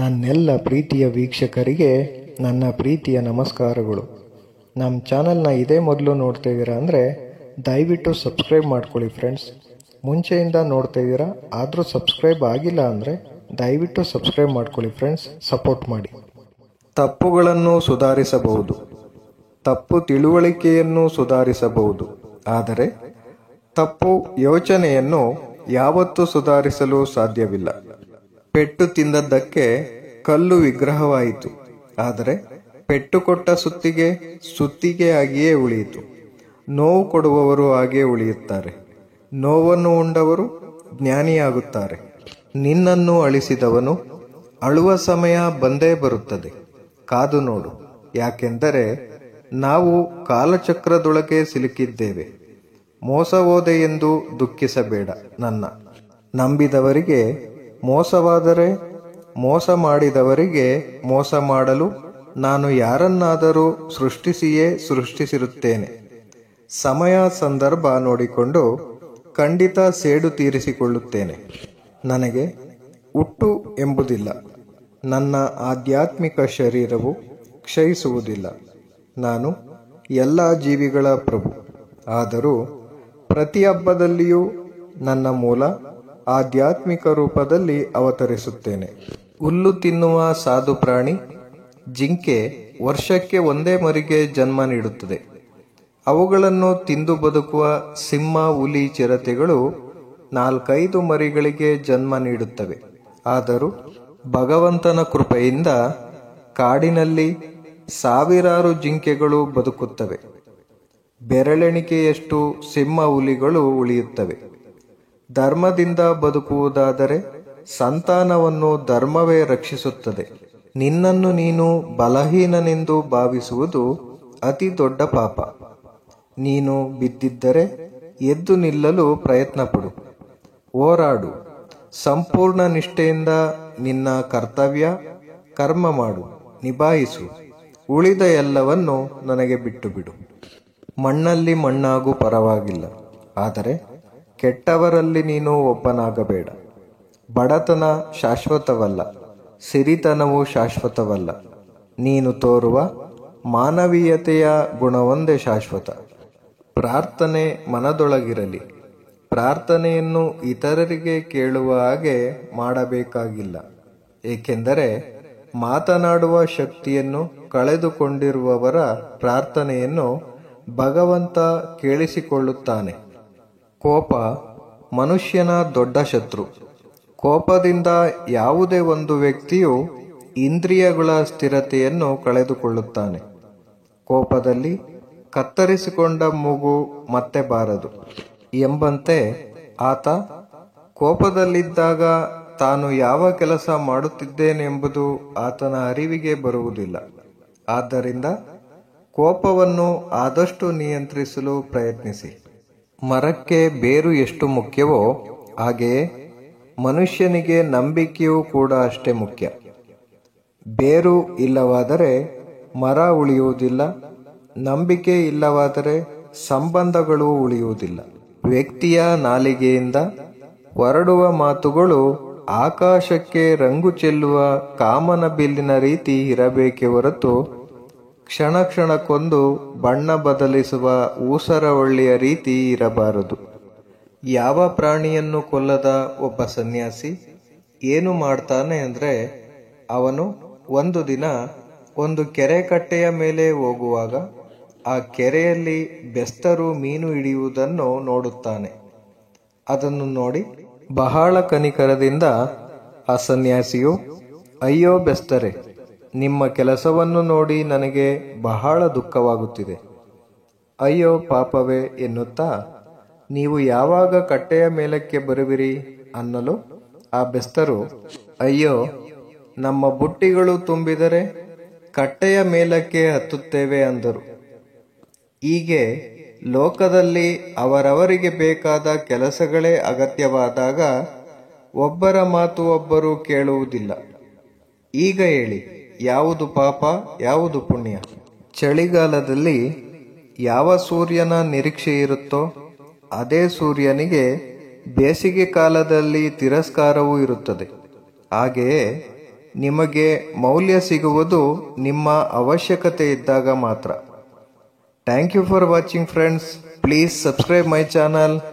ನನ್ನೆಲ್ಲ ಪ್ರೀತಿಯ ವೀಕ್ಷಕರಿಗೆ ನನ್ನ ಪ್ರೀತಿಯ ನಮಸ್ಕಾರಗಳು. ನಮ್ಮ ಚಾನಲ್ನ ಇದೇ ಮೊದಲು ನೋಡ್ತಾ ಇದ್ದೀರಾ ಅಂದರೆ ದಯವಿಟ್ಟು ಸಬ್ಸ್ಕ್ರೈಬ್ ಮಾಡ್ಕೊಳ್ಳಿ ಫ್ರೆಂಡ್ಸ್. ಮುಂಚೆಯಿಂದ ನೋಡ್ತಾ ಇದ್ದೀರಾ ಆದರೂ ಸಬ್ಸ್ಕ್ರೈಬ್ ಆಗಿಲ್ಲ ಅಂದರೆ ದಯವಿಟ್ಟು ಸಬ್ಸ್ಕ್ರೈಬ್ ಮಾಡ್ಕೊಳ್ಳಿ ಫ್ರೆಂಡ್ಸ್, ಸಪೋರ್ಟ್ ಮಾಡಿ. ತಪ್ಪುಗಳನ್ನು ಸುಧಾರಿಸಬಹುದು, ತಪ್ಪು ತಿಳುವಳಿಕೆಯನ್ನು ಸುಧಾರಿಸಬಹುದು, ಆದರೆ ತಪ್ಪು ಯೋಚನೆಯನ್ನು ಯಾವತ್ತೂ ಸುಧಾರಿಸಲು ಸಾಧ್ಯವಿಲ್ಲ. ಪೆಟ್ಟು ತಿಂದದ್ದಕ್ಕೆ ಕಲ್ಲು ವಿಗ್ರಹವಾಯಿತು, ಆದರೆ ಪೆಟ್ಟು ಕೊಟ್ಟ ಸುತ್ತಿಗೆಯಾಗಿಯೇ ಉಳಿಯಿತು. ನೋವು ಕೊಡುವವರು ಹಾಗೆ ಉಳಿಯುತ್ತಾರೆ, ನೋವನ್ನು ಉಂಡವರು ಜ್ಞಾನಿಯಾಗುತ್ತಾರೆ. ನಿನ್ನನ್ನು ಅಳಿಸಿದವನು ಅಳುವ ಸಮಯ ಬಂದೇ ಬರುತ್ತದೆ, ಕಾದು ನೋಡು. ಯಾಕೆಂದರೆ ನಾವು ಕಾಲಚಕ್ರದೊಳಗೆ ಸಿಲುಕಿದ್ದೇವೆ. ಮೋಸ ಹೋದೆ ಎಂದು ದುಃಖಿಸಬೇಡ. ನನ್ನ ನಂಬಿದವರಿಗೆ ಮೋಸವಾದರೆ, ಮೋಸ ಮಾಡಿದವರಿಗೆ ಮೋಸ ಮಾಡಲು ನಾನು ಯಾರನ್ನಾದರೂ ಸೃಷ್ಟಿಸಿರುತ್ತೇನೆ. ಸಮಯ ಸಂದರ್ಭ ನೋಡಿಕೊಂಡು ಖಂಡಿತ ಸೇಡು ತೀರಿಸಿಕೊಳ್ಳುತ್ತೇನೆ. ನನಗೆ ಹುಟ್ಟು ಎಂಬುದಿಲ್ಲ, ನನ್ನ ಆಧ್ಯಾತ್ಮಿಕ ಶರೀರವು ಕ್ಷಯಿಸುವುದಿಲ್ಲ. ನಾನು ಎಲ್ಲ ಜೀವಿಗಳ ಪ್ರಭು. ಆದರೂ ಪ್ರತಿ ಹಬ್ಬದಲ್ಲಿಯೂ ನನ್ನ ಮೂಲ ಆಧ್ಯಾತ್ಮಿಕ ರೂಪದಲ್ಲಿ ಅವತರಿಸುತ್ತೇನೆ. ಹುಲ್ಲು ತಿನ್ನುವ ಸಾಧು ಪ್ರಾಣಿ ಜಿಂಕೆ ವರ್ಷಕ್ಕೆ ಒಂದೇ ಮರಿಗೆ ಜನ್ಮ ನೀಡುತ್ತದೆ. ಅವುಗಳನ್ನು ತಿಂದು ಬದುಕುವ ಸಿಂಹ, ಹುಲಿ, ಚಿರತೆಗಳು 4-5 ಮರಿಗಳಿಗೆ ಜನ್ಮ ನೀಡುತ್ತವೆ. ಆದರೂ ಭಗವಂತನ ಕೃಪೆಯಿಂದ ಕಾಡಿನಲ್ಲಿ ಸಾವಿರಾರು ಜಿಂಕೆಗಳು ಬದುಕುತ್ತವೆ. ಬೆರಳೆಣಿಕೆಯಷ್ಟು ಸಿಂಹ, ಹುಲಿಗಳು ಉಳಿಯುತ್ತವೆ. ಧರ್ಮದಿಂದ ಬದುಕುವುದಾದರೆ ಸಂತಾನವನ್ನು ಧರ್ಮವೇ ರಕ್ಷಿಸುತ್ತದೆ. ನಿನ್ನನ್ನು ನೀನು ಬಲಹೀನನೆಂದು ಭಾವಿಸುವುದು ಅತಿ ದೊಡ್ಡ ಪಾಪ. ನೀನು ಬಿದ್ದಿದ್ದರೆ ಎದ್ದು ನಿಲ್ಲಲು ಪ್ರಯತ್ನಪಡು, ಹೋರಾಡು. ಸಂಪೂರ್ಣ ನಿಷ್ಠೆಯಿಂದ ನಿನ್ನ ಕರ್ತವ್ಯ ಕರ್ಮ ಮಾಡು, ನಿಭಾಯಿಸು. ಉಳಿದ ಎಲ್ಲವನ್ನು ನನಗೆ ಬಿಟ್ಟು ಬಿಡು. ಮಣ್ಣಲ್ಲಿ ಮಣ್ಣಾಗೂ ಪರವಾಗಿಲ್ಲ, ಆದರೆ ಕೆಟ್ಟವರಲ್ಲಿ ನೀನು ಒಬ್ಬನಾಗಬೇಡ. ಬಡತನ ಶಾಶ್ವತವಲ್ಲ, ಸಿರಿತನವು ಶಾಶ್ವತವಲ್ಲ. ನೀನು ತೋರುವ ಮಾನವೀಯತೆಯ ಗುಣವೊಂದೇ ಶಾಶ್ವತ. ಪ್ರಾರ್ಥನೆ ಮನದೊಳಗಿರಲಿ. ಪ್ರಾರ್ಥನೆಯನ್ನು ಇತರರಿಗೆ ಕೇಳುವ ಹಾಗೆ ಮಾಡಬೇಕಾಗಿಲ್ಲ, ಏಕೆಂದರೆ ಮಾತನಾಡುವ ಶಕ್ತಿಯನ್ನು ಕಳೆದುಕೊಂಡಿರುವವರ ಪ್ರಾರ್ಥನೆಯನ್ನು ಭಗವಂತ ಕೇಳಿಸಿಕೊಳ್ಳುತ್ತಾನೆ. ಕೋಪ ಮನುಷ್ಯನ ದೊಡ್ಡ ಶತ್ರು. ಕೋಪದಿಂದ ಯಾವುದೇ ಒಂದು ವ್ಯಕ್ತಿಯು ಇಂದ್ರಿಯಗಳ ಸ್ಥಿರತೆಯನ್ನು ಕಳೆದುಕೊಳ್ಳುತ್ತಾನೆ. ಕೋಪದಲ್ಲಿ ಕತ್ತರಿಸಿಕೊಂಡ ಮೂಗು ಮತ್ತೆ ಬಾರದು ಎಂಬಂತೆ ಆತ ಕೋಪದಲ್ಲಿದ್ದಾಗ ತಾನು ಯಾವ ಕೆಲಸ ಮಾಡುತ್ತಿದ್ದೇನೆಂಬುದು ಆತನ ಅರಿವಿಗೆ ಬರುವುದಿಲ್ಲ. ಆದ್ದರಿಂದ ಕೋಪವನ್ನು ಆದಷ್ಟು ನಿಯಂತ್ರಿಸಲು ಪ್ರಯತ್ನಿಸಿ. ಮರಕ್ಕೆ ಬೇರು ಎಷ್ಟು ಮುಖ್ಯವೋ ಹಾಗೆಯೇ ಮನುಷ್ಯನಿಗೆ ನಂಬಿಕೆಯೂ ಕೂಡ ಅಷ್ಟೇ ಮುಖ್ಯ. ಬೇರು ಇಲ್ಲವಾದರೆ ಮರ ಉಳಿಯುವುದಿಲ್ಲ, ನಂಬಿಕೆ ಇಲ್ಲವಾದರೆ ಸಂಬಂಧಗಳು ಉಳಿಯುವುದಿಲ್ಲ. ವ್ಯಕ್ತಿಯ ನಾಲಿಗೆಯಿಂದ ಹೊರಡುವ ಮಾತುಗಳು ಆಕಾಶಕ್ಕೆ ರಂಗು ಚೆಲ್ಲುವ ಕಾಮನ ಬಿಲ್ಲಿನ ರೀತಿ ಇರಬೇಕೇ ಹೊರತು ಕ್ಷಣ ಕ್ಷಣಕ್ಕೊಂದು ಬಣ್ಣ ಬದಲಿಸುವ ಊಸರವಳ್ಳಿಯ ರೀತಿ ಇರಬಾರದು. ಯಾವ ಪ್ರಾಣಿಯನ್ನು ಕೊಲ್ಲದ ಒಬ್ಬ ಸನ್ಯಾಸಿ ಏನು ಮಾಡ್ತಾನೆ ಅಂದರೆ, ಅವನು ಒಂದು ದಿನ ಒಂದು ಕೆರೆ ಕಟ್ಟೆಯ ಮೇಲೆ ಹೋಗುವಾಗ ಆ ಕೆರೆಯಲ್ಲಿ ಬೆಸ್ತರು ಮೀನು ಹಿಡಿಯುವುದನ್ನು ನೋಡುತ್ತಾನೆ. ಅದನ್ನು ನೋಡಿ ಬಹಳ ಕನಿಕರದಿಂದ ಆ ಸನ್ಯಾಸಿಯು, ಅಯ್ಯೋ ಬೆಸ್ತರೆ, ನಿಮ್ಮ ಕೆಲಸವನ್ನು ನೋಡಿ ನನಗೆ ಬಹಳ ದುಃಖವಾಗುತ್ತಿದೆ. ಅಯ್ಯೋ ಪಾಪವೇ ಎನ್ನುತ್ತಾ, ನೀವು ಯಾವಾಗ ಕಟ್ಟೆಯ ಮೇಲಕ್ಕೆ ಬರುವಿರಿ ಅನ್ನಲು ಆ ಬೆಸ್ತರು, ಅಯ್ಯೋ, ನಮ್ಮ ಬುಟ್ಟಿಗಳು ತುಂಬಿದರೆ ಕಟ್ಟೆಯ ಮೇಲಕ್ಕೆ ಹತ್ತುತ್ತೇವೆ ಅಂದರು. ಹೀಗೆ ಲೋಕದಲ್ಲಿ ಅವರವರಿಗೆ ಬೇಕಾದ ಕೆಲಸಗಳೇ ಅಗತ್ಯವಾದಾಗ ಒಬ್ಬರ ಮಾತು ಒಬ್ಬರು ಕೇಳುವುದಿಲ್ಲ. ಈಗ ಹೇಳಿ, ಯಾವುದು ಪಾಪ, ಯಾವುದು ಪುಣ್ಯ? ಚಳಿಗಾಲದಲ್ಲಿ ಯಾವ ಸೂರ್ಯನ ನಿರೀಕ್ಷೆ ಇರುತ್ತೋ ಅದೇ ಸೂರ್ಯನಿಗೆ ಬೇಸಿಗೆ ಕಾಲದಲ್ಲಿ ತಿರಸ್ಕಾರವೂ ಇರುತ್ತದೆ. ಹಾಗೆಯೇ ನಿಮಗೆ ಮೌಲ್ಯ ಸಿಗುವುದು ನಿಮ್ಮ ಅವಶ್ಯಕತೆ ಇದ್ದಾಗ ಮಾತ್ರ. Thank you for watching friends. Please subscribe my channel.